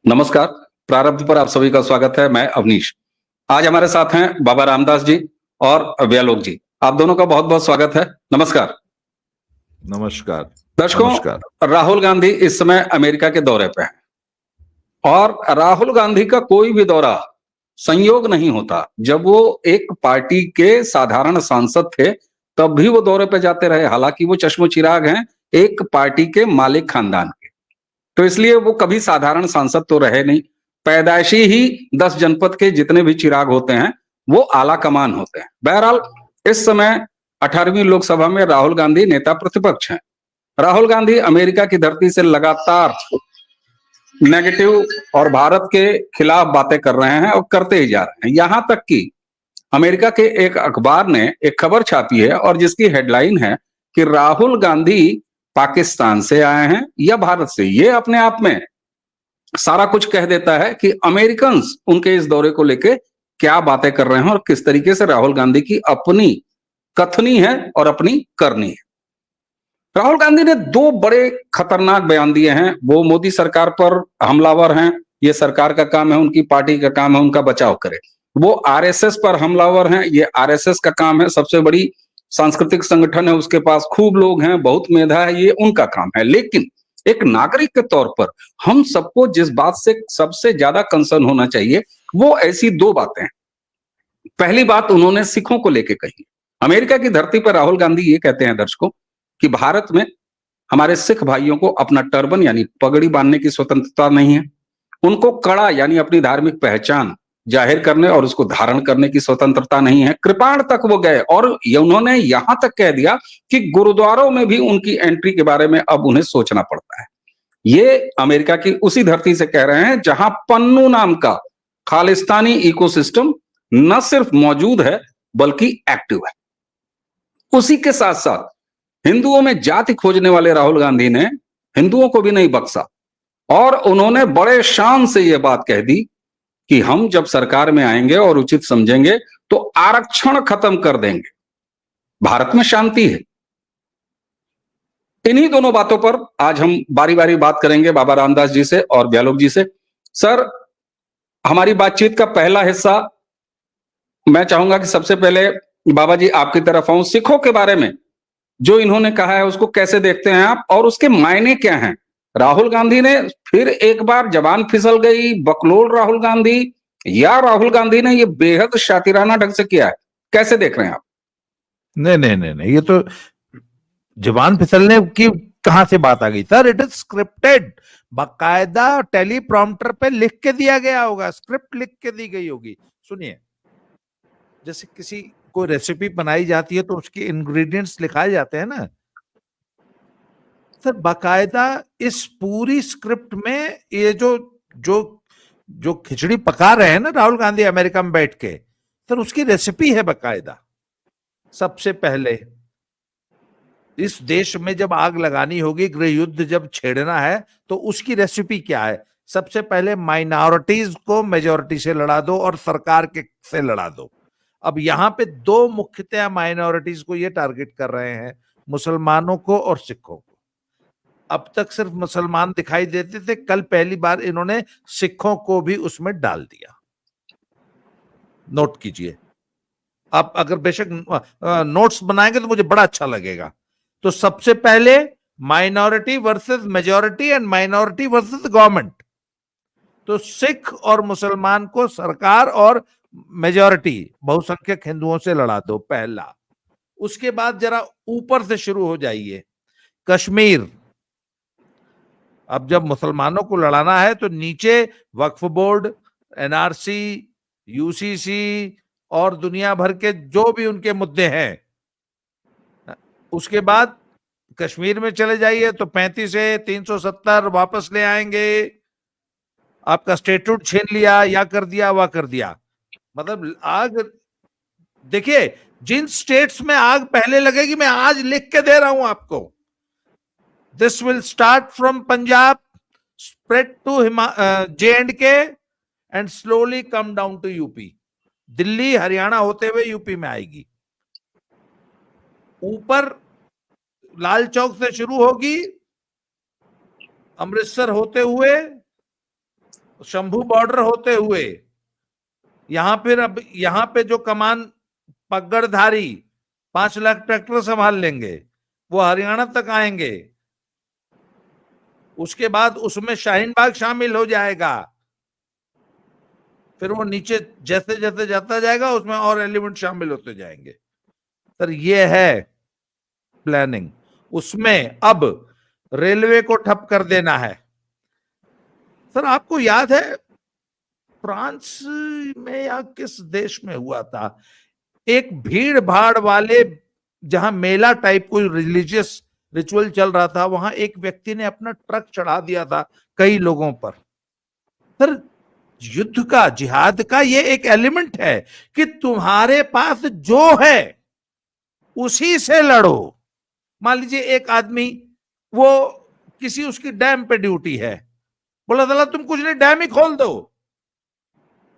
नमस्कार। प्रारब्ध पर आप सभी का स्वागत है। मैं अवनीश। आज हमारे साथ हैं बाबा रामदास जी और व्यालोक जी। आप दोनों का बहुत बहुत स्वागत है। नमस्कार। नमस्कार। नमस्कार। दर्शकों, राहुल गांधी इस समय अमेरिका के दौरे पे हैं और राहुल गांधी का कोई भी दौरा संयोग नहीं होता। जब वो एक पार्टी के साधारण सांसद थे तब भी वो दौरे पे जाते रहे, हालांकि वो चश्मो चिराग हैं एक पार्टी के मालिक खानदान के। तो इसलिए वो कभी साधारण सांसद तो रहे नहीं। पैदाइशी ही 10 जनपद के जितने भी चिराग होते हैं वो आला कमान होते हैं। बहरहाल इस समय 18वीं लोकसभा में राहुल गांधी नेता प्रतिपक्ष हैं। राहुल गांधी अमेरिका की धरती से लगातार नेगेटिव और भारत के खिलाफ बातें कर रहे हैं और करते ही जा रहे हैं। यहां तक कि अमेरिका के एक अखबार ने एक खबर छापी है और जिसकी हेडलाइन है कि राहुल गांधी पाकिस्तान से आए हैं या भारत से। ये अपने आप में सारा कुछ कह देता है कि अमेरिकन उनके इस दौरे को लेके क्या बातें कर रहे हैं और किस तरीके से राहुल गांधी की अपनी कथनी है और अपनी करनी है। राहुल गांधी ने दो बड़े खतरनाक बयान दिए हैं। वो मोदी सरकार पर हमलावर हैं, ये सरकार का काम है, उनकी पार्टी का काम है उनका बचाव करे। वो आरएसएस पर हमलावर हैं, ये आरएसएस का काम है, सबसे बड़ी सांस्कृतिक संगठन है, उसके पास खूब लोग हैं, बहुत मेधा है, ये उनका काम है। लेकिन एक नागरिक के तौर पर हम सबको जिस बात से सबसे ज्यादा कंसर्न होना चाहिए वो ऐसी दो बातें हैं। पहली बात उन्होंने सिखों को लेकर कही। अमेरिका की धरती पर राहुल गांधी ये कहते हैं दर्शकों कि भारत में हमारे सिख भाइयों को अपना टर्बन यानी पगड़ी बांधने की स्वतंत्रता नहीं है, उनको कड़ा यानी अपनी धार्मिक पहचान जाहिर करने और उसको धारण करने की स्वतंत्रता नहीं है। कृपाण तक वो गए और उन्होंने यहां तक कह दिया कि गुरुद्वारों में भी उनकी एंट्री के बारे में अब उन्हें सोचना पड़ता है। ये अमेरिका की उसी धरती से कह रहे हैं जहां पन्नू नाम का खालिस्तानी इकोसिस्टम न सिर्फ मौजूद है बल्कि एक्टिव है। उसी के साथ साथ हिंदुओं में जाति खोजने वाले राहुल गांधी ने हिंदुओं को भी नहीं बख्शा और उन्होंने बड़े शान से यह बात कह दी कि हम जब सरकार में आएंगे और उचित समझेंगे तो आरक्षण खत्म कर देंगे, भारत में शांति है। इन्हीं दोनों बातों पर आज हम बारी बारी बात करेंगे बाबा रामदास जी से और व्यालोक जी से। सर, हमारी बातचीत का पहला हिस्सा मैं चाहूंगा कि सबसे पहले बाबा जी आपकी तरफ आऊं। सिखों के बारे में जो इन्होंने कहा है उसको कैसे देखते हैं आप और उसके मायने क्या हैं? राहुल गांधी ने फिर एक बार जबान फिसल गई, बकलोल राहुल गांधी, या राहुल गांधी ने ये बेहद शातिराना ढंग से किया है? कैसे देख रहे हैं आप? नहीं नहीं नहीं नहीं, ये तो जबान फिसलने की कहां से बात आ गई सर? इट इज स्क्रिप्टेड, बाकायदा टेलीप्रॉम्प्टर पे लिख के दिया गया होगा, स्क्रिप्ट लिख के दी गई होगी। सुनिए, जैसे किसी कोई रेसिपी बनाई जाती है तो उसके इंग्रेडिएंट्स लिखाए जाते हैं ना सर, बाकायदा इस पूरी स्क्रिप्ट में ये जो जो जो खिचड़ी पका रहे हैं ना राहुल गांधी अमेरिका में बैठ के, सर उसकी रेसिपी है बाकायदा। सबसे पहले इस देश में जब आग लगानी होगी, गृह युद्ध जब छेड़ना है, तो उसकी रेसिपी क्या है? सबसे पहले माइनॉरिटीज को मेजॉरिटी से लड़ा दो और सरकार के से लड़ा दो। अब यहाँ पे दो मुख्यतया माइनॉरिटीज को ये टारगेट कर रहे हैं, मुसलमानों को और सिखों को। अब तक सिर्फ मुसलमान दिखाई देते थे, कल पहली बार इन्होंने सिखों को भी उसमें डाल दिया। नोट कीजिए, आप अगर बेशक नोट्स बनाएंगे तो मुझे बड़ा अच्छा लगेगा। तो सबसे पहले minority versus majority and minority versus government. तो सिख और मुसलमान को सरकार और मेजॉरिटी बहुसंख्यक हिंदुओं से लड़ा दो, पहला। उसके बाद जरा ऊपर से शुरू हो जाइए, कश्मीर। अब जब मुसलमानों को लड़ाना है तो नीचे वक्फ बोर्ड, एनआरसी, यूसीसी और दुनिया भर के जो भी उनके मुद्दे हैं। उसके बाद कश्मीर में चले जाइए तो 35 से 370 वापस ले आएंगे। आपका स्टेट्यूट छीन लिया, या कर दिया, वह कर दिया। मतलब आग देखिए, जिन स्टेट्स में आग पहले लगेगी, मैं आज लिख के दे रहा हूं आपको। This will start from Punjab, spread to J&K and slowly come down to UP. Delhi Haryana होते हुए यूपी में आएगी। ऊपर लाल चौक से शुरू होगी, अमृतसर होते हुए शंभू बॉर्डर होते हुए यहां फिर अब यहां पे जो कमान पगड़धारी 5 लाख ट्रैक्टर संभाल लेंगे, वो हरियाणा तक आएंगे। उसके बाद उसमें शाहीन बाग शामिल हो जाएगा, फिर वो नीचे जैसे जैसे जाता जाएगा उसमें और एलिमेंट शामिल होते जाएंगे। सर ये है प्लानिंग। उसमें अब रेलवे को ठप कर देना है। सर आपको याद है फ्रांस में या किस देश में हुआ था, एक भीड़ भाड़ वाले जहां मेला टाइप कोई रिलीजियस रिचुअल चल रहा था, वहां एक व्यक्ति ने अपना ट्रक चढ़ा दिया था कई लोगों पर। सर युद्ध का, जिहाद का ये एक एलिमेंट है कि तुम्हारे पास जो है उसी से लड़ो। मान लीजिए एक आदमी, वो किसी उसकी डैम पे ड्यूटी है, बोला साला तुम कुछ नहीं, डैम ही खोल दो,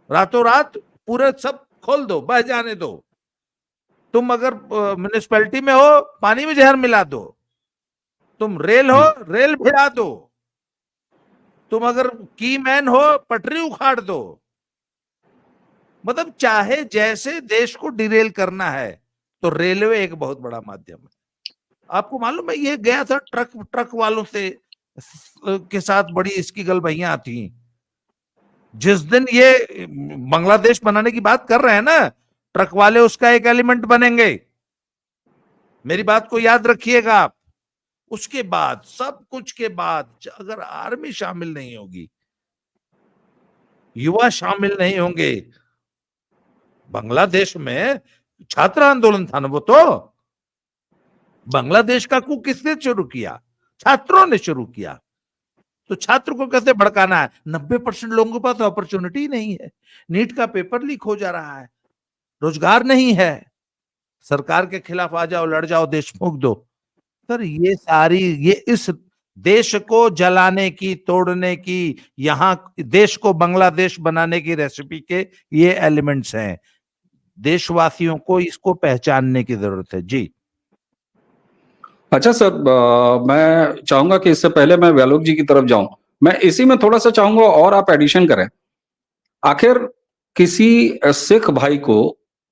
रातों रात पूरे सब खोल दो, बह जाने दो। तुम अगर म्युनिसिपैलिटी में हो, पानी में जहर मिला दो। तुम रेल हो, रेल भिड़ा दो। तुम अगर की मैन हो, पटरी उखाड़ दो। मतलब चाहे जैसे देश को डिरेल करना है, तो रेलवे एक बहुत बड़ा माध्यम है। आपको मालूम है, ये गया था ट्रक वालों से के साथ बड़ी इसकी गलबैयां थी। जिस दिन ये बांग्लादेश बनाने की बात कर रहे हैं ना, ट्रक वाले उसका एक एलिमेंट बनेंगे, मेरी बात को याद रखिएगा आप। उसके बाद, सब कुछ के बाद, अगर आर्मी शामिल नहीं होगी, युवा शामिल नहीं होंगे। बांग्लादेश में छात्र आंदोलन था ना, वो तो बांग्लादेश का coup किसने शुरू किया? छात्रों ने शुरू किया। तो छात्र को कैसे भड़काना है? 90% लोगों के पास अपॉर्चुनिटी नहीं है, नीट का पेपर लीक हो जा रहा है, रोजगार नहीं है, सरकार के खिलाफ आ जाओ, लड़ जाओ, देश फूंक दो। सर ये सारी, ये इस देश को जलाने की, तोड़ने की, यहां देश को बांग्लादेश बनाने की रेसिपी के ये एलिमेंट्स हैं। देशवासियों को इसको पहचानने की जरूरत है। जी अच्छा सर, मैं चाहूंगा कि इससे पहले मैं व्यालोक जी की तरफ जाऊं, मैं इसी में थोड़ा सा चाहूंगा और आप एडिशन करें। आखिर किसी सिख भाई को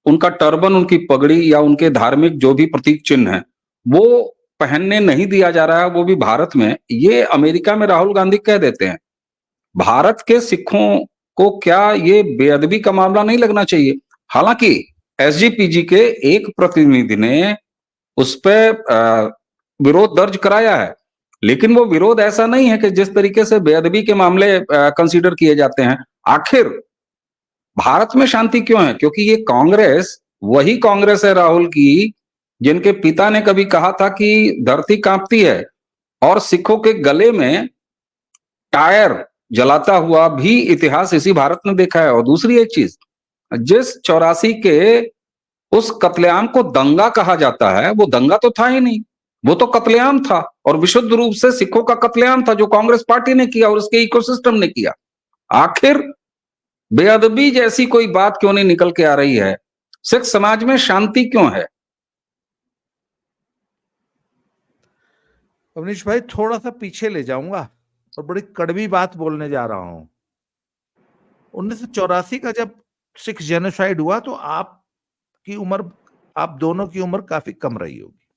उनका टर्बन, उनकी पगड़ी या उनके धार्मिक जो भी प्रतीक चिन्ह है, वो पहनने नहीं दिया जा रहा है, वो भी भारत में। ये अमेरिका में राहुल गांधी कह देते हैं। भारत के सिखों को क्या ये बेअदबी का मामला नहीं लगना चाहिए? हालांकि एसजीपीजी के एक प्रतिनिधि ने उस पर विरोध दर्ज कराया है, लेकिन वो विरोध ऐसा नहीं है कि जिस तरीके से बेअदबी के मामले कंसीडर किए जाते हैं। आखिर भारत में शांति क्यों है? क्योंकि ये कांग्रेस वही कांग्रेस है राहुल की, जिनके पिता ने कभी कहा था कि धरती कांपती है, और सिखों के गले में टायर जलाता हुआ भी इतिहास इसी भारत ने देखा है। और दूसरी एक चीज, जिस 84 के उस कत्लेआम को दंगा कहा जाता है, वो दंगा तो था ही नहीं, वो तो कत्लेआम था, और विशुद्ध रूप से सिखों का कत्लेआम था, जो कांग्रेस पार्टी ने किया और उसके इकोसिस्टम ने किया। आखिर बेअदबी जैसी कोई बात क्यों नहीं निकल के आ रही है? सिख समाज में शांति क्यों है? अवनीश भाई, थोड़ा सा पीछे ले जाऊंगा और बड़ी कड़वी बात बोलने जा रहा हूं। 1984 का जब सिख जेनोसाइड हुआ, तो आपकी उम्र, आप दोनों की उम्र काफी कम रही होगी,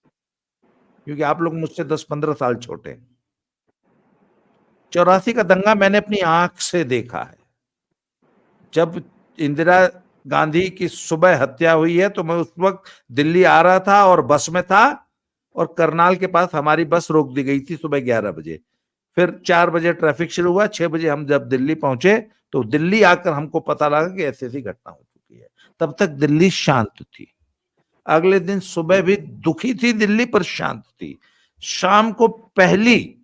क्योंकि आप लोग मुझसे 10-15 साल छोटे हैं। 84 का दंगा मैंने अपनी आंख से देखा है। जब इंदिरा गांधी की सुबह हत्या हुई है, तो मैं उस वक्त दिल्ली आ रहा था और बस में था, और करनाल के पास हमारी बस रोक दी गई थी सुबह 11 बजे। फिर 4 बजे ट्रैफिक शुरू हुआ, 6 बजे हम जब दिल्ली पहुंचे, तो दिल्ली आकर हमको पता लगा कि ऐसी ऐसी घटना हो चुकी है। तब तक दिल्ली शांत थी। अगले दिन सुबह भी दुखी थी दिल्ली, पर शांत थी। शाम को पहली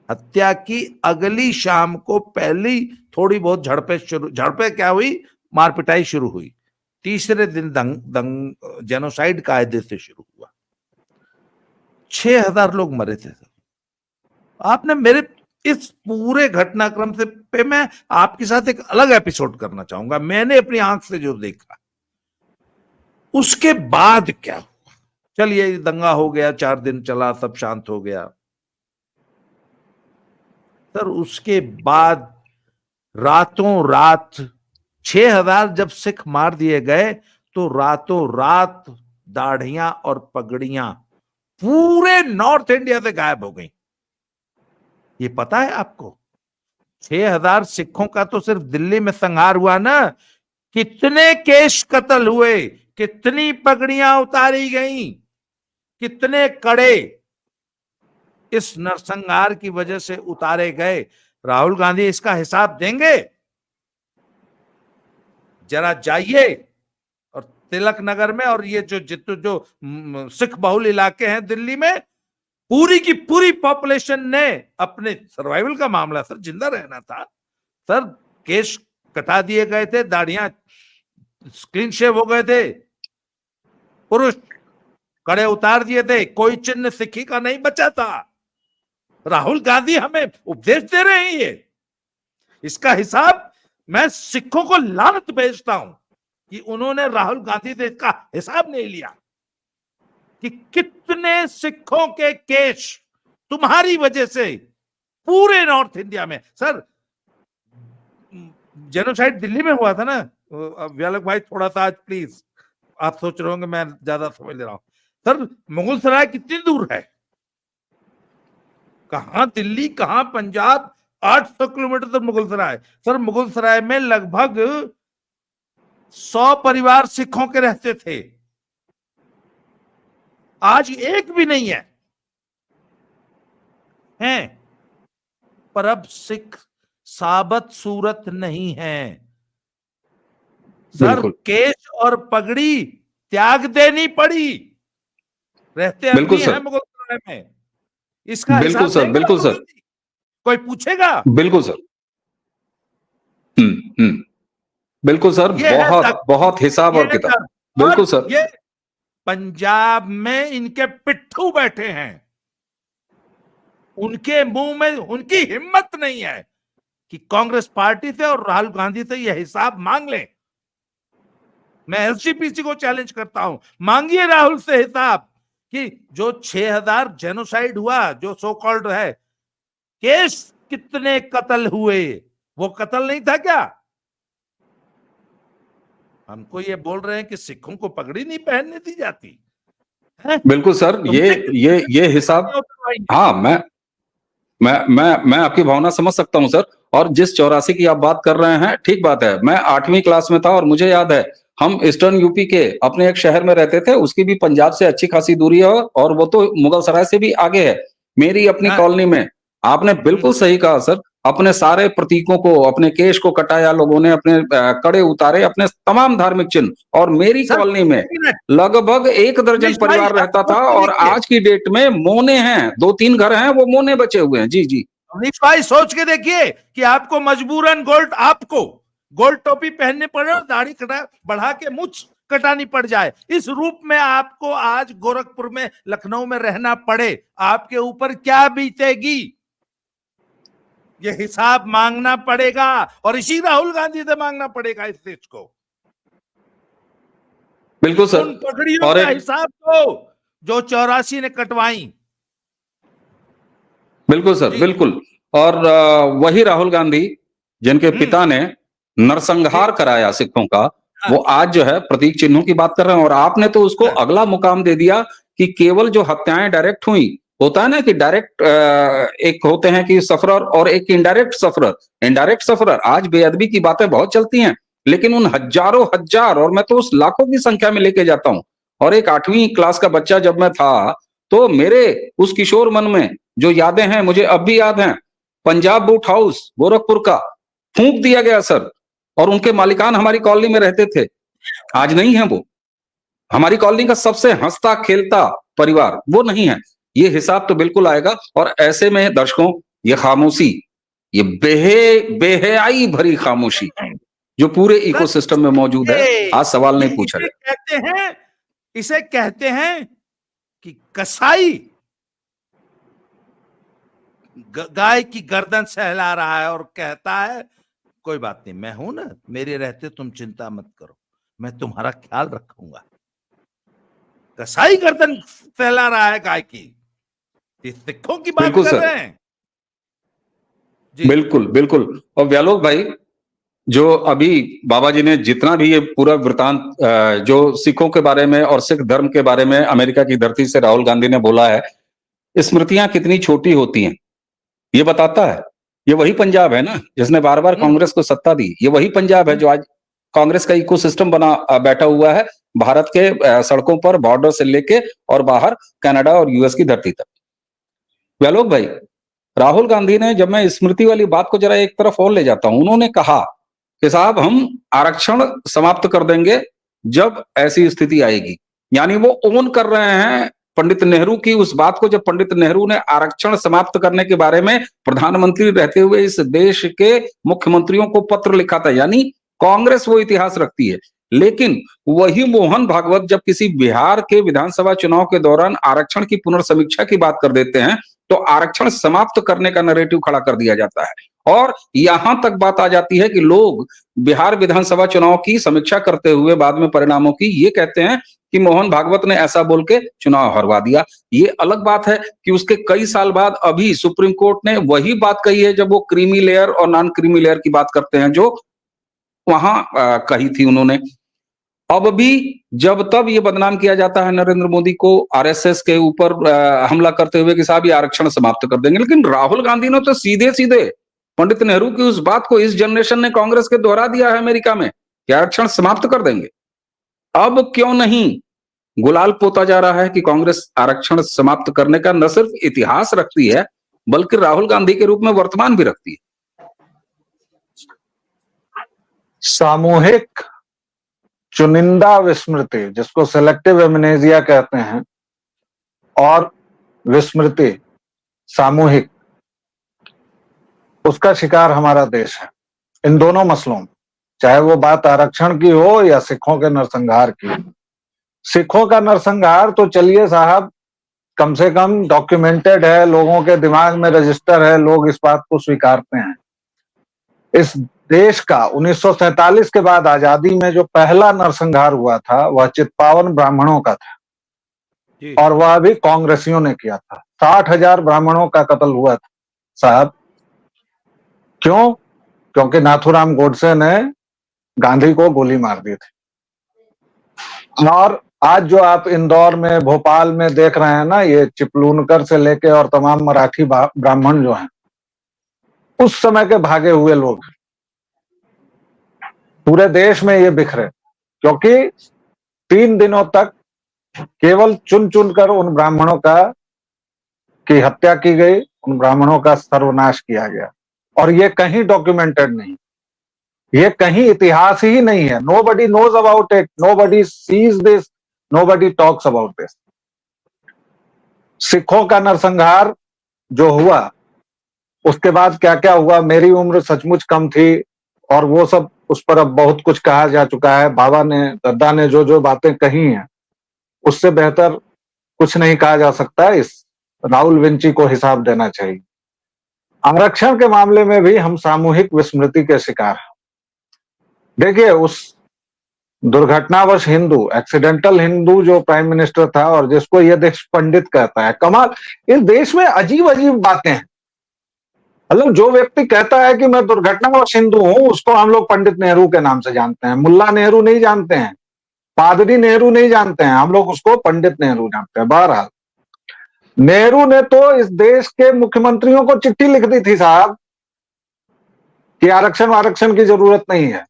हत्या की अगली शाम को पहली थोड़ी बहुत झड़पें क्या हुई, मारपिटाई शुरू हुई। तीसरे दिन जेनोसाइड कायदे से शुरू हुआ। 6,000 लोग मरे थे सर। आपने मेरे इस पूरे घटनाक्रम से पे मैं आपके साथ एक अलग एपिसोड करना चाहूंगा। मैंने अपनी आंख से जो देखा, उसके बाद क्या हुआ। चलिए, दंगा हो गया, 4 दिन चला, सब शांत हो गया। सर उसके बाद रातों रात 6,000 जब सिख मार दिए गए तो रातों रात दाढ़ियां और पगड़ियां पूरे नॉर्थ इंडिया से गायब हो गई। ये पता है आपको? 6,000 सिखों का तो सिर्फ दिल्ली में संहार हुआ ना, कितने केस कत्ल हुए, कितनी पगड़ियां उतारी गईं, कितने कड़े इस नरसंहार की वजह से उतारे गए। राहुल गांधी इसका हिसाब देंगे? जरा जाइए और तिलक नगर में और ये जो सिख बहुल इलाके हैं दिल्ली में, पूरी की पूरी पॉपुलेशन ने अपने सर्वाइवल का मामला सर, जिंदा रहना था सर, केश कटा दिए गए थे, दाढ़ियां क्लीन शेव हो गए थे, पुरुष कड़े उतार दिए थे, कोई चिन्ह सिखी का नहीं बचा था। राहुल गांधी हमें उपदेश दे रहे हैं ये। इसका हिसाब मैं सिखों को लानत भेजता हूं कि उन्होंने राहुल गांधी से इसका हिसाब नहीं लिया कि कितने सिखों के केस तुम्हारी वजह से पूरे नॉर्थ इंडिया में। सर जेनोसाइड दिल्ली में हुआ था ना व्यालक भाई, थोड़ा सा आज प्लीज, आप सोच रहे होंगे मैं ज्यादा समझ ले रहा हूं। सर मुगलसराय कितनी दूर है? कहां दिल्ली, कहां पंजाब, 800 किलोमीटर तक मुगलसराय। सर मुगलसराय में लगभग 100 परिवार सिखों के रहते थे, आज एक भी नहीं है, हैं? पर अब सिख साबत सूरत नहीं है। सर केश और पगड़ी त्याग देनी पड़ी, रहते अब भी हैं मुगलसराय में। इसका बिल्कुल सर, बिल्कुल सर, कोई पूछेगा? बिल्कुल सर। बिल्कुल सर, बहुत बहुत हिसाब और किताब। बिल्कुल सर। ये पंजाब में इनके पिट्ठू बैठे हैं, उनके मुंह में उनकी हिम्मत नहीं है कि कांग्रेस पार्टी से और राहुल गांधी से यह हिसाब मांग लें। मैं एसजीपीसी को चैलेंज करता हूं, मांगिए राहुल से हिसाब कि जो 6,000 जेनोसाइड हुआ, जो सो कॉल्ड है, केस कितने कत्ल हुए, वो कत्ल नहीं था क्या? हमको ये बोल रहे हैं कि सिखों को पगड़ी नहीं पहनने दी जाती है? बिल्कुल सर, ये हिसाब, हाँ, मैं आपकी भावना समझ सकता हूं सर। और जिस 84 की आप बात कर रहे हैं, ठीक बात है, मैं 8वीं क्लास में था और मुझे याद है, हम ईस्टर्न यूपी के अपने एक शहर में रहते थे, उसकी भी पंजाब से अच्छी खासी दूरी है और वो तो मुगलसराय से भी आगे है। मेरी अपनी कॉलोनी में, आपने बिल्कुल सही कहा सर, अपने सारे प्रतीकों को, अपने केश को कटाया लोगों ने, अपने कड़े उतारे, अपने तमाम धार्मिक चिन्ह, और मेरी कॉलोनी में लगभग 1 दर्जन परिवार रहता था। और आज की डेट में मोने हैं, 2-3 घर हैं, वो मोने बचे हुए हैं। जी जी अवनीश भाई, सोच के देखिए कि आपको मजबूरन गोल्ड टोपी पहनने पड़े और दाढ़ी कटा बढ़ा के मूंछ कटानी पड़ जाए, इस रूप में आपको आज गोरखपुर में, लखनऊ में रहना पड़े, आपके ऊपर क्या बीतेगी? ये हिसाब मांगना पड़ेगा और इसी राहुल गांधी से मांगना पड़ेगा इस देश को। बिल्कुल सर। उन पगड़ियों का हिसाब दो जो 84 ने कटवाई। बिल्कुल सर, बिल्कुल। और वही राहुल गांधी जिनके पिता ने नरसंहार कराया सिखों का, वो आज जो है प्रतीक चिन्हों की बात कर रहे हैं। और आपने तो उसको अगला मुकाम दे दिया कि केवल जो हत्याएं डायरेक्ट हुई, होता है ना कि डायरेक्ट एक होते हैं कि सफरर और एक इनडायरेक्ट सफरर। आज बेअदबी की बातें बहुत चलती हैं, लेकिन उन हजारों हजार, और मैं तो उस लाखों की संख्या में लेके जाता हूं। और एक 8वीं क्लास का बच्चा जब मैं था, तो मेरे उस किशोर मन में जो यादें हैं, मुझे अब भी याद हैं, पंजाब बूट हाउस गोरखपुर का फूंक दिया गया सर, और उनके मालिकान हमारी कॉलोनी में रहते थे, आज नहीं है वो। हमारी कॉलोनी का सबसे हंसता खेलता परिवार वो नहीं है। ये हिसाब तो बिल्कुल आएगा। और ऐसे में दर्शकों, ये खामोशी, ये बेहयाई भरी खामोशी जो पूरे इकोसिस्टम में मौजूद है, आज सवाल नहीं पूछा जाए। इसे कहते हैं कि कसाई गाय की गर्दन सहला रहा है और कहता है कोई बात नहीं, मैं हूं ना, मेरे रहते तुम चिंता मत करो, मैं तुम्हारा ख्याल रखूंगा। कसाई गर्दन सहला रहा है गाय की, सिखों की बात कर रहे हैं जी। बिल्कुल बिल्कुल। और व्यालोक भाई, जो अभी बाबा जी ने जितना भी ये पूरा वृतांत जो सिखों के बारे में और सिख धर्म के बारे में अमेरिका की धरती से राहुल गांधी ने बोला है, स्मृतियां कितनी छोटी होती हैं ये बताता है। ये वही पंजाब है ना जिसने बार बार हम्म। कांग्रेस को सत्ता दी। ये वही पंजाब है जो आज कांग्रेस का इकोसिस्टम बना बैठा हुआ है भारत के सड़कों पर, बॉर्डर से लेके और बाहर कनाडा और यूएस की धरती तक। व्यालोक भाई, राहुल गांधी ने, जब मैं स्मृति वाली बात को जरा एक तरफ और ले जाता हूं, उन्होंने कहा कि साहब हम आरक्षण समाप्त कर देंगे जब ऐसी स्थिति आएगी। यानी वो ओन कर रहे हैं पंडित नेहरू की उस बात को, जब पंडित नेहरू ने आरक्षण समाप्त करने के बारे में प्रधानमंत्री रहते हुए इस देश के मुख्यमंत्रियों को पत्र लिखा था। यानी कांग्रेस वो इतिहास रखती है। लेकिन वही मोहन भागवत जब किसी बिहार के विधानसभा चुनाव के दौरान आरक्षण की पुनर्समीक्षा की बात कर देते हैं तो आरक्षण समाप्त करने का नैरेटिव खड़ा कर दिया जाता है। और यहां तक बात आ जाती है कि लोग बिहार विधानसभा चुनाव की समीक्षा करते हुए बाद में परिणामों की ये कहते हैं कि मोहन भागवत ने ऐसा बोल के चुनाव हरवा दिया। ये अलग बात है कि उसके कई साल बाद अभी सुप्रीम कोर्ट ने वही बात कही है जब वो क्रीमी लेयर और नॉन क्रीमी लेयर की बात करते हैं जो वहां कही थी उन्होंने। अब भी जब तब ये बदनाम किया जाता है नरेंद्र मोदी को आरएसएस के ऊपर हमला करते हुए कि साहब ये आरक्षण समाप्त कर देंगे। लेकिन राहुल गांधी ने तो सीधे सीधे पंडित नेहरू की उस बात को इस जनरेशन ने कांग्रेस के दोहरा दिया है अमेरिका में कि आरक्षण समाप्त कर देंगे। अब क्यों नहीं गुलाल पोता जा रहा है कि कांग्रेस आरक्षण समाप्त करने का न सिर्फ इतिहास रखती है बल्कि राहुल गांधी के रूप में वर्तमान भी रखती है। सामूहिक चुनिंदा विस्मृति, जिसको सेलेक्टिव एमनेजिया कहते हैं, और विस्मृति सामूहिक, उसका शिकार हमारा देश है इन दोनों मसलों में। चाहे वो बात आरक्षण की हो या सिखों के नरसंहार की। सिखों का नरसंहार तो चलिए साहब, कम से कम डॉक्यूमेंटेड है, लोगों के दिमाग में रजिस्टर है, लोग इस बात को स्वीकारते हैं। इस देश का 1947 के बाद आजादी में जो पहला नरसंहार हुआ था वह चित्पावन ब्राह्मणों का था और वह भी कांग्रेसियों ने किया था। 60,000 ब्राह्मणों का कत्ल हुआ था साहब। क्यों? क्योंकि नाथूराम गोडसे ने गांधी को गोली मार दी थी। और आज जो आप इंदौर में, भोपाल में देख रहे हैं ना, ये चिपलूनकर से लेके और तमाम मराठी ब्राह्मण जो हैं, उस समय के भागे हुए लोग पूरे देश में ये बिखरे, क्योंकि 3 दिनों तक केवल चुन चुन कर उन ब्राह्मणों की हत्या की गई, उन ब्राह्मणों का सर्वनाश किया गया। और ये कहीं डॉक्यूमेंटेड नहीं, ये कहीं इतिहास ही नहीं है। Nobody knows about it, nobody sees this, nobody talks about this. सिखों का नरसंहार जो हुआ, उसके बाद क्या क्या हुआ, मेरी उम्र सचमुच कम थी और वो सब, उस पर अब बहुत कुछ कहा जा चुका है। बाबा ने, दद्दा ने जो जो बातें कही हैं उससे बेहतर कुछ नहीं कहा जा सकता। इस राहुल विंची को हिसाब देना चाहिए। आरक्षण के मामले में भी हम सामूहिक विस्मृति के शिकार हैं। देखिए, उस दुर्घटनावश हिंदू, एक्सीडेंटल हिंदू जो प्राइम मिनिस्टर था और जिसको ये देश पंडित कहता है, कमाल, इस देश में अजीब अजीब बातें हैं। मतलब जो व्यक्ति कहता है कि मैं दुर्घटनावश हिंदू हूं, उसको हम लोग पंडित नेहरू के नाम से जानते हैं। मुल्ला नेहरू नहीं जानते हैं, पादरी नेहरू नहीं जानते हैं, हम लोग उसको पंडित नेहरू जानते हैं। बहरहाल, नेहरू ने तो इस देश के मुख्यमंत्रियों को चिट्ठी लिख दी थी साहब कि आरक्षण की जरूरत नहीं है।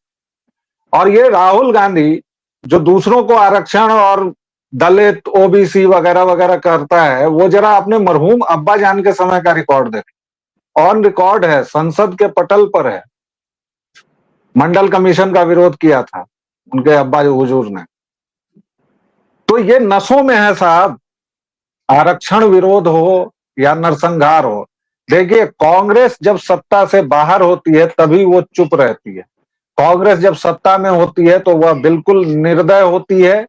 और ये राहुल गांधी जो दूसरों को आरक्षण और दलित, ओबीसी वगैरह वगैरह करता है, वो जरा अपने मरहूम अब्बा जान के समय का रिकॉर्ड देखें। ऑन रिकॉर्ड है, संसद के पटल पर है। मंडल कमीशन का विरोध किया था उनके अब्बा हुजूर ने। तो ये नसों में है साहब, आरक्षण विरोध हो या नरसंहार हो। देखिए, कांग्रेस जब सत्ता से बाहर होती है तभी वो चुप रहती है। कांग्रेस जब सत्ता में होती है तो वह बिल्कुल निर्दय होती है,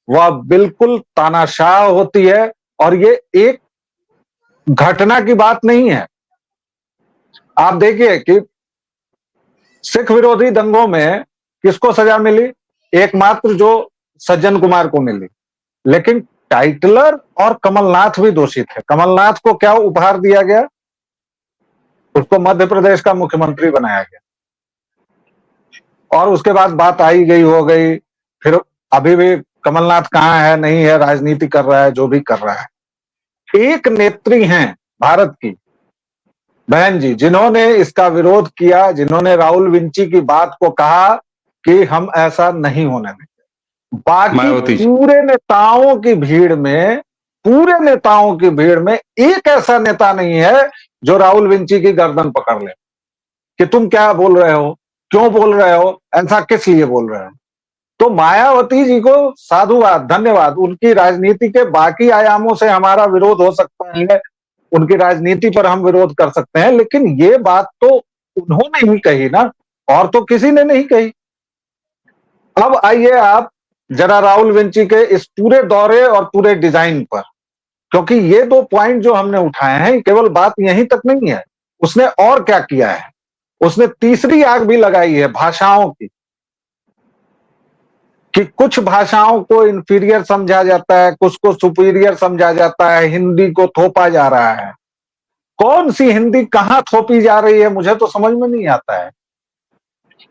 वह बिल्कुल तानाशाह होती है। और ये एक घटना की बात नहीं है। आप देखिए कि सिख विरोधी दंगों में किसको सजा मिली? एकमात्र जो सज्जन कुमार को मिली। लेकिन टाइटलर और कमलनाथ भी दोषी थे। कमलनाथ को क्या उपहार दिया गया? उसको मध्य प्रदेश का मुख्यमंत्री बनाया गया, और उसके बाद बात आई गई हो गई। फिर अभी भी कमलनाथ कहाँ है, नहीं है, राजनीति कर रहा है, जो भी कर रहा है। एक नेत्री हैं भारत की, बहन जी, जिन्होंने इसका विरोध किया, जिन्होंने राहुल विंची की बात को कहा कि हम ऐसा नहीं होने देंगे। बाकी मायावती जी। पूरे नेताओं की भीड़ में एक ऐसा नेता नहीं है जो राहुल विंची की गर्दन पकड़ ले कि तुम क्या बोल रहे हो, क्यों बोल रहे हो, ऐसा किस लिए बोल रहे हो। तो मायावती जी को साधुवाद, धन्यवाद। उनकी राजनीति के बाकी आयामों से हमारा विरोध हो सकता है, उनकी राजनीति पर हम विरोध कर सकते हैं, लेकिन ये बात तो उन्होंने ही कही ना, और तो किसी ने नहीं कही। अब आइए आप जरा राहुल विंची के इस पूरे दौरे और पूरे डिजाइन पर, क्योंकि ये 2 पॉइंट जो हमने उठाए हैं, केवल बात यहीं तक नहीं है, उसने और क्या किया है। उसने तीसरी आग भी लगाई है भाषाओं की, कि कुछ भाषाओं को इंफीरियर समझा जाता है, कुछ को सुपीरियर समझा जाता है, हिंदी को थोपा जा रहा है। कौन सी हिंदी कहां थोपी जा रही है, मुझे तो समझ में नहीं आता है।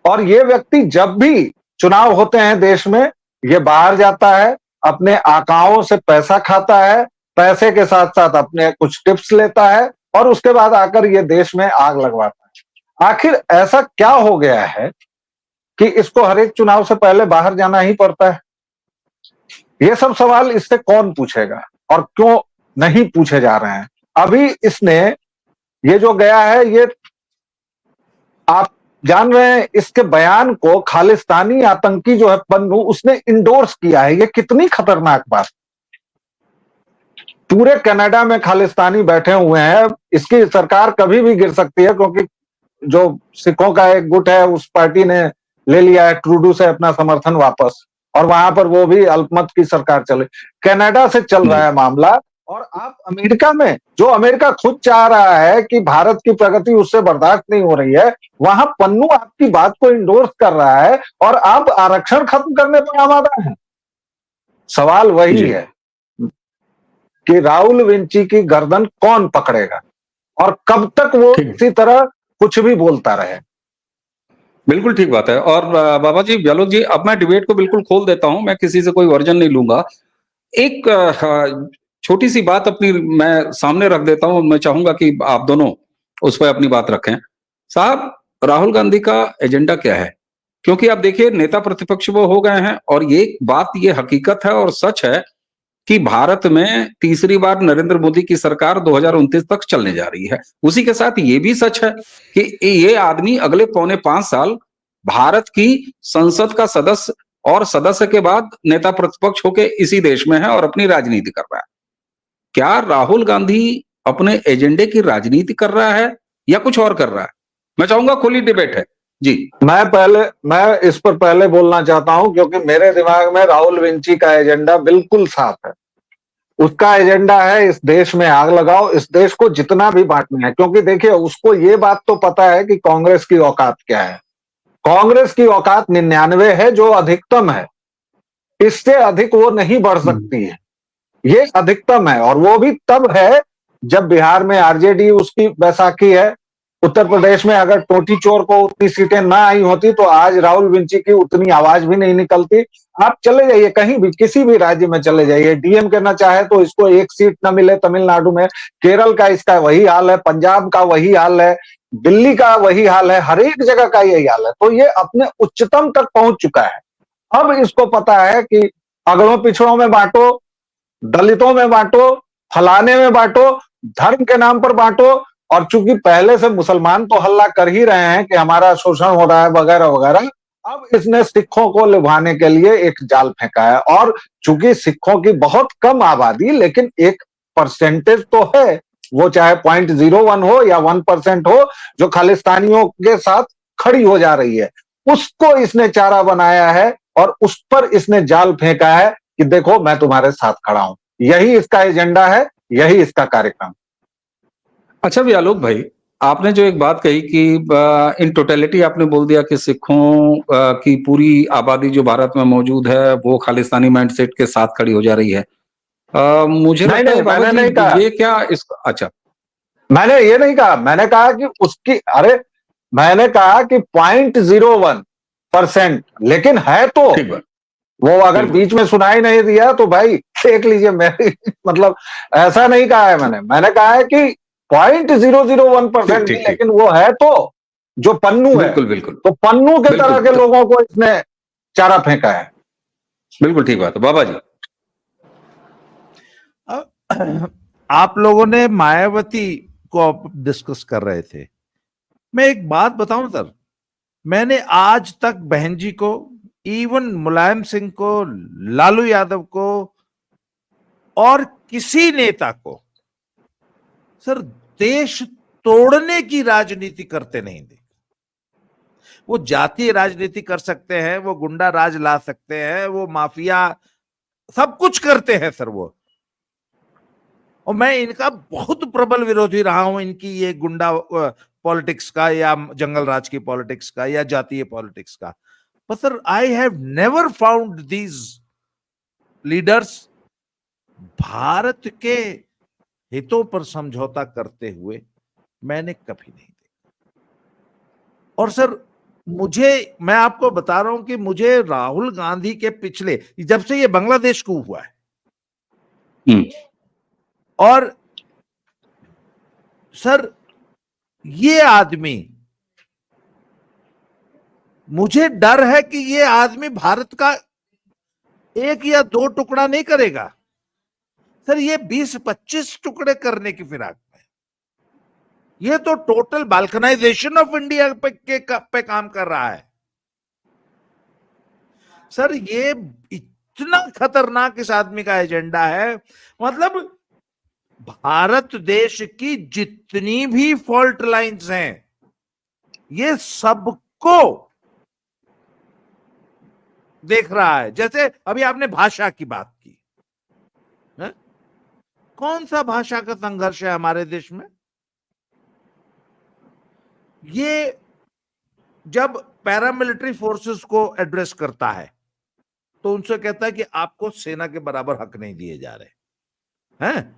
और ये व्यक्ति जब भी चुनाव होते हैं देश में, ये बाहर जाता है, अपने आकाओं से पैसा खाता है, पैसे के साथ साथ अपने कुछ टिप्स लेता है, और उसके बाद आकर ये देश में आग लगवाता है। आखिर ऐसा क्या हो गया है कि इसको हर एक चुनाव से पहले बाहर जाना ही पड़ता है। ये सब सवाल इससे कौन पूछेगा, और क्यों नहीं पूछे जा रहे हैं। अभी इसने ये जो गया है, ये आप जान रहे हैं, इसके बयान को खालिस्तानी आतंकी जो है पन्नू, उसने इंडोर्स किया है। ये कितनी खतरनाक बात। पूरे कनाडा में खालिस्तानी बैठे हुए हैं, इसकी सरकार कभी भी गिर सकती है, क्योंकि जो सिखों का एक गुट है, उस पार्टी ने ले लिया है ट्रूडो से अपना समर्थन वापस, और वहां पर वो भी अल्पमत की सरकार चले। कनाडा से चल रहा है मामला, और आप अमेरिका में, जो अमेरिका खुद चाह रहा है कि भारत की प्रगति उससे बर्दाश्त नहीं हो रही है, वहां पन्नू आपकी बात को इंडोर्स कर रहा है, और आप आरक्षण खत्म करने पर आमादा हैं। सवाल वही है कि राहुल विंची की गर्दन कौन पकड़ेगा, और कब तक वो इसी तरह कुछ भी बोलता रहे। बिल्कुल ठीक बात है। और बाबा जी, व्यालोक जी, अब मैं डिबेट को बिल्कुल खोल देता हूं, मैं किसी से कोई वर्जन नहीं लूंगा। एक छोटी सी बात अपनी मैं सामने रख देता हूं, मैं चाहूंगा कि आप दोनों उस पर अपनी बात रखें। साहब, राहुल गांधी का एजेंडा क्या है? क्योंकि आप देखिए, नेता प्रतिपक्ष वो हो गए हैं, और ये बात, ये हकीकत है और सच है कि भारत में तीसरी बार नरेंद्र मोदी की सरकार 2029 तक चलने जा रही है। उसी के साथ ये भी सच है कि ये आदमी अगले 4.25 साल भारत की संसद का सदस्य, और सदस्य के बाद नेता प्रतिपक्ष होके इसी देश में है और अपनी राजनीति कर रहा है। क्या राहुल गांधी अपने एजेंडे की राजनीति कर रहा है या कुछ और कर रहा है? मैं चाहूंगा खुली डिबेट है जी। मैं इस पर पहले बोलना चाहता हूं, क्योंकि मेरे दिमाग में राहुल विंची का एजेंडा बिल्कुल साफ है। उसका एजेंडा है इस देश में आग लगाओ, इस देश को जितना भी बांटना है। क्योंकि देखिए, उसको ये बात तो पता है कि कांग्रेस की औकात क्या है। कांग्रेस की औकात 99 है, जो अधिकतम है। इससे अधिक वो नहीं बढ़ सकती है, ये अधिकतम है। और वो भी तब है जब बिहार में आरजेडी उसकी बैसाखी है। उत्तर प्रदेश में अगर टोटी चोर को उतनी सीटें ना आई होती तो आज राहुल विंची की उतनी आवाज भी नहीं निकलती। आप चले जाइए कहीं भी, किसी भी राज्य में चले जाइए, डीएमके ना चाहे तो इसको एक सीट ना मिले तमिलनाडु में, केरल का इसका वही हाल है, पंजाब का वही हाल है, दिल्ली का वही हाल है, हर एक जगह का यही हाल है। तो ये अपने उच्चतम तक पहुंच चुका है। अब इसको पता है कि अगड़ों पिछड़ों में बांटो, दलितों में बांटो, फलाने में बांटो, धर्म के नाम पर बांटो। और चूंकि पहले से मुसलमान तो हल्ला कर ही रहे हैं कि हमारा शोषण हो रहा है वगैरह वगैरह, अब इसने सिखों को लुभाने के लिए एक जाल फेंका है। और चूंकि सिखों की बहुत कम आबादी, लेकिन एक परसेंटेज तो है, वो चाहे 0.01 हो या 1% हो, जो खालिस्तानियों के साथ खड़ी हो जा रही है, उसको इसने चारा बनाया है और उस पर इसने जाल फेंका है कि देखो मैं तुम्हारे साथ खड़ा हूं। यही इसका एजेंडा है, यही इसका कार्यक्रम। अच्छा भी आलोक भाई, आपने जो एक बात कही कि इन टोटलिटी आपने बोल दिया कि सिखों की पूरी आबादी जो भारत में मौजूद है वो खालिस्तानी माइंडसेट के साथ खड़ी हो जा रही है। मुझे लगता है बाबा जी, ये क्या इस अच्छा मैंने ये नहीं कहा, मैंने कहा कि उसकी, अरे मैंने कहा कि 0.01%, लेकिन है तो ठीक बात, वो अगर बिल्कुल। बीच में सुनाई नहीं दिया तो भाई देख लीजिए, मेरी मतलब ऐसा नहीं कहा है मैंने कहा है कि 0.001% ठीक भी, ठीक। लेकिन वो है तो जो पन्नू है, बिल्कुल बिल्कुल तो पन्नू के बिल्कुल, तरह के लोगों को इसने चारा फेंका है। बिल्कुल ठीक बात है बाबा जी। आप लोगों ने मायावती को आप डिस्कस कर रहे थे। मैं एक बात बताऊं सर, मैंने आज तक बहन जी को, इवन मुलायम सिंह को, लालू यादव को और किसी नेता को सर देश तोड़ने की राजनीति करते नहीं देखा। वो जातीय राजनीति कर सकते हैं, वो गुंडा राज ला सकते हैं, वो माफिया सब कुछ करते हैं सर वो, और मैं इनका बहुत प्रबल विरोधी रहा हूं, इनकी ये गुंडा पॉलिटिक्स का या जंगल राज की पॉलिटिक्स का या जातीय पॉलिटिक्स का। पर sir I have never found these leaders Bharat के हितों पर समझौता करते हुए मैंने कभी नहीं देखा। और सर मुझे, मैं आपको बता रहा हूं कि मुझे राहुल गांधी के पिछले, जब से ये बांग्लादेश को हुआ है, और सर ये आदमी, मुझे डर है कि ये आदमी भारत का एक या दो टुकड़ा नहीं करेगा सर, ये 20-25 टुकड़े करने की फिराक में। ये तो टोटल बाल्कनाइजेशन ऑफ इंडिया पे काम कर रहा है सर। ये इतना खतरनाक इस आदमी का एजेंडा है, मतलब भारत देश की जितनी भी फॉल्ट लाइंस हैं, ये सबको देख रहा है। जैसे अभी आपने भाषा की बात की है? कौन सा भाषा का संघर्ष है हमारे देश में? ये जब पैरामिलिट्री फोर्सेस को एड्रेस करता है तो उनसे कहता है कि आपको सेना के बराबर हक नहीं दिए जा रहे हैं,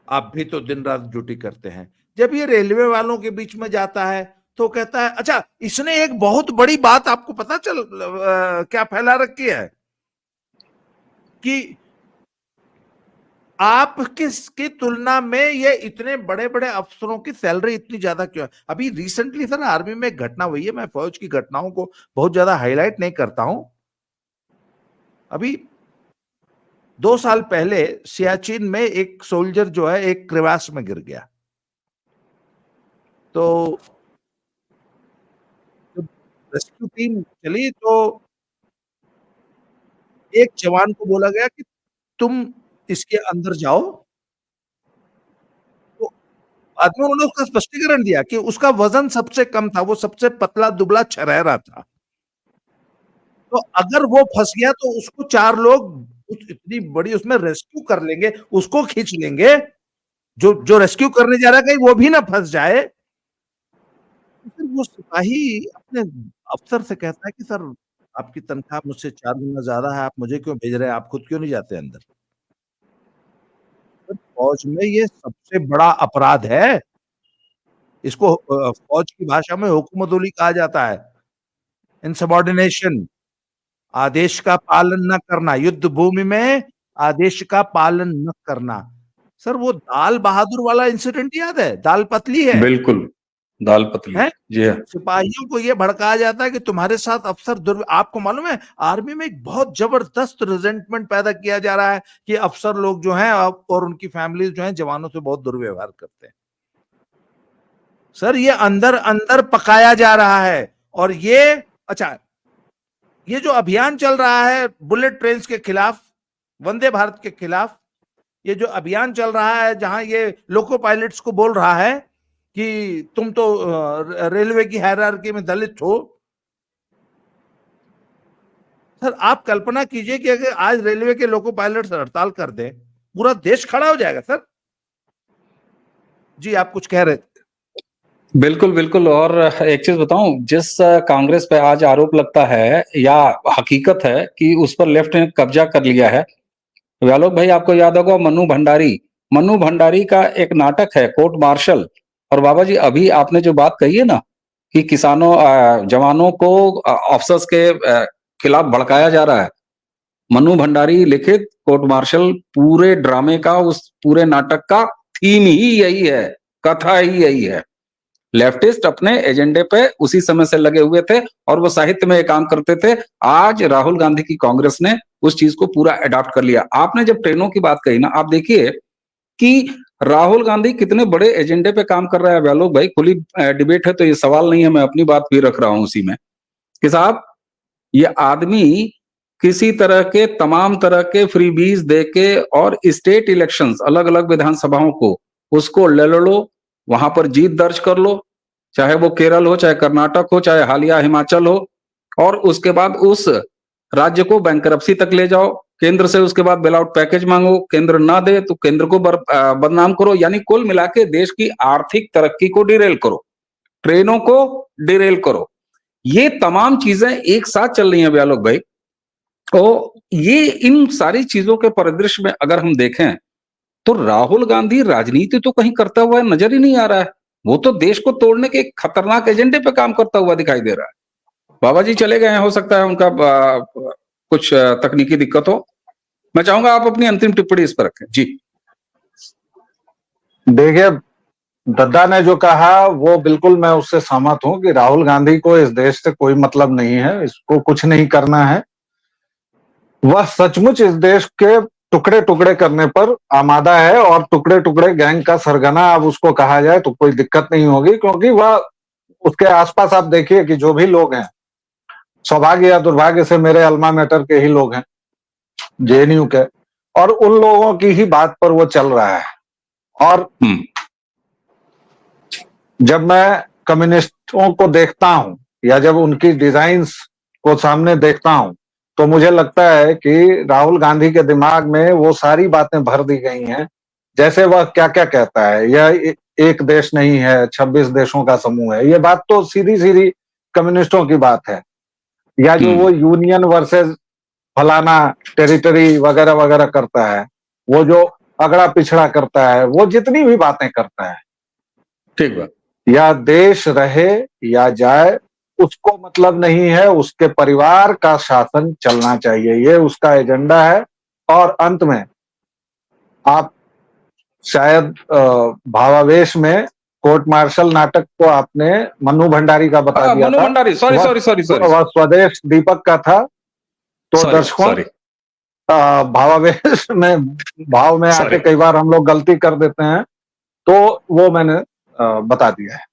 आप भी तो दिन रात ड्यूटी करते हैं। जब ये रेलवे वालों के बीच में जाता है तो कहता है, अच्छा इसने एक बहुत बड़ी बात आपको पता क्या फैला रखी है कि आप किसकी तुलना में ये इतने बड़े बड़े अफसरों की सैलरी इतनी ज्यादा क्यों है? अभी रिसेंटली सर आर्मी में एक घटना हुई है, मैं फौज की घटनाओं को बहुत ज्यादा हाईलाइट नहीं करता हूं। अभी 2 साल पहले सियाचिन में एक सोल्जर जो है एक क्रेवास में गिर गया, तो जब रेस्क्यू टीम चली तो एक जवान को बोला गया कि तुम इसके अंदर जाओ। तो आदमी, उन्होंने उसका स्पष्टीकरण दिया कि उसका वजन सबसे कम था, वो सबसे पतला दुबला छरहरा था, तो अगर वो फंस गया तो उसको 4 लोग इतनी बड़ी उसमें रेस्क्यू कर लेंगे, उसको खींच लेंगे, जो रेस्क्यू करने जा रहा है कहीं वो भी ना फंस जाए। फिर वो सिपाही अपने अफसर से कहता है कि सर आपकी तनख्वाह मुझसे 4 गुना ज्यादा है, आप मुझे क्यों भेज रहे हैं, आप खुद क्यों नहीं जाते अंदर? तो फौज में ये सबसे बड़ा अपराध है, इसको फौज की भाषा में हुकुमतुली कहा जाता है, इनसबॉर्डिनेशन, आदेश का पालन न करना, युद्ध भूमि में आदेश का पालन न करना। सर वो दाल बहादुर वाला इंसिडेंट याद है? दाल पतली है, बिल्कुल, दाल पतली है? जी है। सिपाहियों को ये भड़काया जाता है कि तुम्हारे साथ अफसर आपको मालूम है आर्मी में एक बहुत जबरदस्त रिजेंटमेंट पैदा किया जा रहा है कि अफसर लोग जो हैं और उनकी फैमिली जो हैं जवानों से बहुत दुर्व्यवहार करते हैं। सर ये अंदर अंदर पकाया जा रहा है। और ये, अच्छा ये जो अभियान चल रहा है बुलेट ट्रेन के खिलाफ, वंदे भारत के खिलाफ, ये जो अभियान चल रहा है जहां ये लोको पायलट्स को बोल रहा है कि तुम तो रेलवे की हायरार्की में दलित हो। सर आप कल्पना कीजिए कि अगर आज रेलवे के लोको पायलट्स हड़ताल कर दें, पूरा देश खड़ा हो जाएगा सर। जी आप कुछ कह रहे थे? बिल्कुल बिल्कुल। और एक चीज बताऊं, जिस कांग्रेस पे आज आरोप लगता है या हकीकत है कि उस पर लेफ्ट ने कब्जा कर लिया है, व्यालोक भाई आपको याद होगा मन्नू भंडारी मन्नू भंडारी का एक नाटक है कोर्ट मार्शल। और बाबा जी अभी आपने जो बात कही है ना कि किसानों जवानों को अफसर्स के खिलाफ भड़काया जा रहा है, मन्नू भंडारी लिखित कोर्ट मार्शल पूरे ड्रामे का, उस पूरे नाटक का थीम ही यही है, कथा ही यही है। लेफ्टिस्ट अपने एजेंडे पे उसी समय से लगे हुए थे और वो साहित्य में काम करते थे। आज राहुल गांधी की कांग्रेस ने उस चीज को पूरा अडॉप्ट कर लिया। आपने जब ट्रेनों की बात कही ना, आप देखिए कि राहुल गांधी कितने बड़े एजेंडे पे काम कर रहा है। व्यालोक भाई, खुली डिबेट है तो ये सवाल नहीं है, मैं अपनी बात भी रख रहा हूं उसी में कि साहब ये आदमी किसी तरह के तमाम तरह के फ्रीबीज देके और स्टेट इलेक्शंस अलग अलग विधानसभाओं को उसको ले लो, वहां पर जीत दर्ज कर लो, चाहे वो केरल हो, चाहे कर्नाटक हो, चाहे हालिया हिमाचल हो, और उसके बाद उस राज्य को बैंकरप्सी तक ले जाओ, केंद्र से उसके बाद बेल आउट पैकेज मांगो, केंद्र ना दे तो केंद्र को बदनाम करो, यानी कुल मिला के देश की आर्थिक तरक्की को डिरेल करो, ट्रेनों को डिरेल करो। ये तमाम चीजें एक साथ चल रही हैं व्यालोक भाई। तो ये इन सारी चीजों के परिदृश्य में अगर हम देखें तो राहुल गांधी राजनीति तो कहीं करता हुआ नजर ही नहीं आ रहा है। वो तो देश को तोड़ने के एक खतरनाक एजेंडे पे काम करता हुआ दिखाई दे रहा है। बाबा जी चले गए हैं, हो सकता है उनका कुछ तकनीकी दिक्कत हो। मैं चाहूंगा आप अपनी अंतिम टिप्पणी इस पर रखें जी। देखिए, दद्दा ने जो कहा वो बिल्कुल मैं उससे सहमत हूं कि राहुल गांधी को इस देश से कोई मतलब नहीं है, इसको कुछ नहीं करना है। वह सचमुच इस देश के टुकड़े टुकड़े करने पर आमादा है और टुकड़े टुकड़े गैंग का सरगना अब उसको कहा जाए तो कोई दिक्कत नहीं होगी, क्योंकि वह उसके आसपास आप देखिए कि जो भी लोग हैं, सौभाग्य या दुर्भाग्य से मेरे अल्मा मैटर के ही लोग हैं, जेएनयू के, और उन लोगों की ही बात पर वो चल रहा है। और जब मैं कम्युनिस्टों को देखता हूं या जब उनकी डिजाइन्स को सामने देखता हूं तो मुझे लगता है कि राहुल गांधी के दिमाग में वो सारी बातें भर दी गई हैं। जैसे वह क्या क्या कहता है, यह एक देश नहीं है, 26 देशों का समूह है, ये बात तो सीधी सीधी कम्युनिस्टों की बात है। या जो वो यूनियन वर्सेस फलाना टेरिटरी वगैरह वगैरह करता है, वो जो अगड़ा पिछड़ा करता है, वो जितनी भी बातें करता है, ठीक बात, या देश रहे या जाए उसको मतलब नहीं है, उसके परिवार का शासन चलना चाहिए, ये उसका एजेंडा है। और अंत में आप शायद भावावेश में कोर्ट मार्शल नाटक को आपने मन्नू भंडारी का बता दिया मन्नू था, भंडारी, सॉरी वह स्वदेश दीपक का था। तो दर्शकों, भावावेश में भाव में आके कई बार हम लोग गलती कर देते हैं, तो वो मैंने बता दिया है।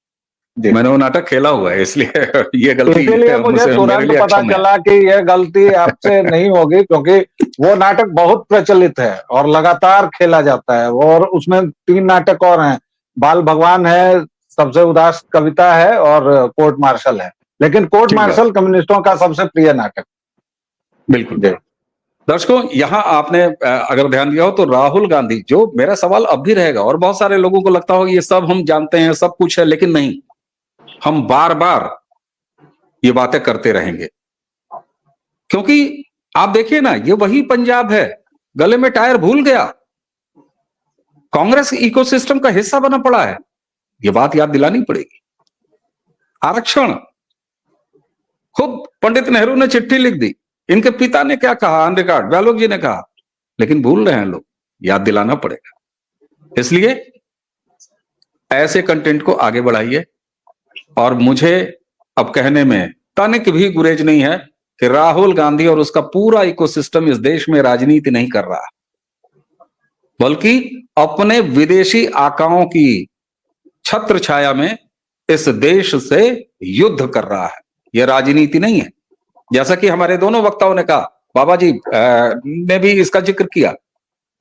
मैंने वो नाटक खेला हुआ है, इसलिए ये गलती इसीलिए मुझे तुरंत पता चला कि यह गलती आपसे नहीं होगी, क्योंकि वो नाटक बहुत प्रचलित है और लगातार खेला जाता है। और उसमें 3 नाटक और हैं, बाल भगवान है, सबसे उदास कविता है और कोर्ट मार्शल है। लेकिन कोर्ट मार्शल कम्युनिस्टों का सबसे प्रिय नाटक। बिल्कुल। दर्शकों, यहाँ आपने अगर ध्यान दिया हो तो राहुल गांधी, जो मेरा सवाल अब भी रहेगा और बहुत सारे लोगों को लगता हो ये सब हम जानते हैं, सब कुछ है, लेकिन नहीं, हम बार बार ये बातें करते रहेंगे, क्योंकि आप देखिए ना, ये वही पंजाब है, गले में टायर भूल गया, कांग्रेस इकोसिस्टम का हिस्सा बना पड़ा है। ये बात याद दिलानी पड़ेगी। आरक्षण, खुद पंडित नेहरू ने चिट्ठी लिख दी, इनके पिता ने क्या कहा ऑन रिकॉर्ड, व्यालोक जी ने कहा, लेकिन भूल रहे हैं लोग, याद दिलाना पड़ेगा। इसलिए ऐसे कंटेंट को आगे बढ़ाइए। और मुझे अब कहने में तनिक भी गुरेज नहीं है कि राहुल गांधी और उसका पूरा इकोसिस्टम इस देश में राजनीति नहीं कर रहा, बल्कि अपने विदेशी आकाओं की छत्र छाया में इस देश से युद्ध कर रहा है। यह राजनीति नहीं है। जैसा कि हमारे दोनों वक्ताओं ने कहा, बाबा जी ने भी इसका जिक्र किया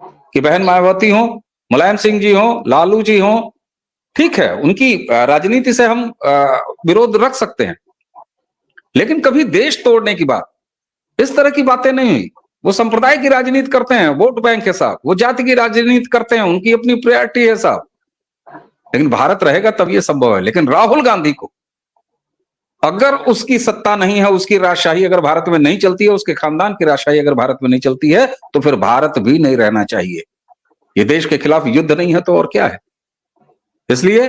कि बहन मायावती हो, मुलायम सिंह जी हो, लालू जी हो, ठीक है, उनकी राजनीति से हम विरोध रख सकते हैं, लेकिन कभी देश तोड़ने की बात, इस तरह की बातें नहीं हुई। वो संप्रदाय की राजनीति करते हैं, वोट बैंक है साहब, वो जाति की राजनीति करते हैं, उनकी अपनी प्रायोरिटी है साहब, लेकिन भारत रहेगा तब ये संभव है। लेकिन राहुल गांधी को अगर उसकी सत्ता नहीं है, उसकी राजशाही अगर भारत में नहीं चलती है, उसके खानदान की राजशाही अगर भारत में नहीं चलती है, तो फिर भारत भी नहीं रहना चाहिए। ये देश के खिलाफ युद्ध नहीं है तो और क्या है। इसलिए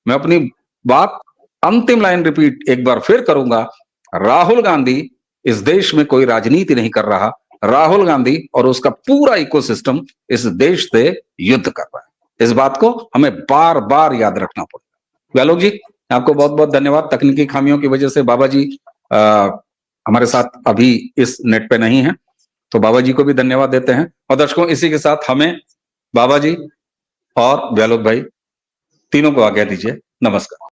मैं अपनी बात अंतिम लाइन रिपीट एक बार फिर करूंगा, राहुल गांधी इस देश में कोई राजनीति नहीं कर रहा, राहुल गांधी और उसका पूरा इकोसिस्टम इस देश से युद्ध कर रहा है। इस बात को हमें बार बार याद रखना पड़ेगा। व्यालोक जी, आपको बहुत बहुत धन्यवाद। तकनीकी खामियों की वजह से बाबा जी हमारे साथ अभी इस नेट पे नहीं है, तो बाबा जी को भी धन्यवाद देते हैं। और दर्शकों, इसी के साथ हमें बाबा जी और व्यालोक भाई तीनों को आज्ञा दीजिए। नमस्कार।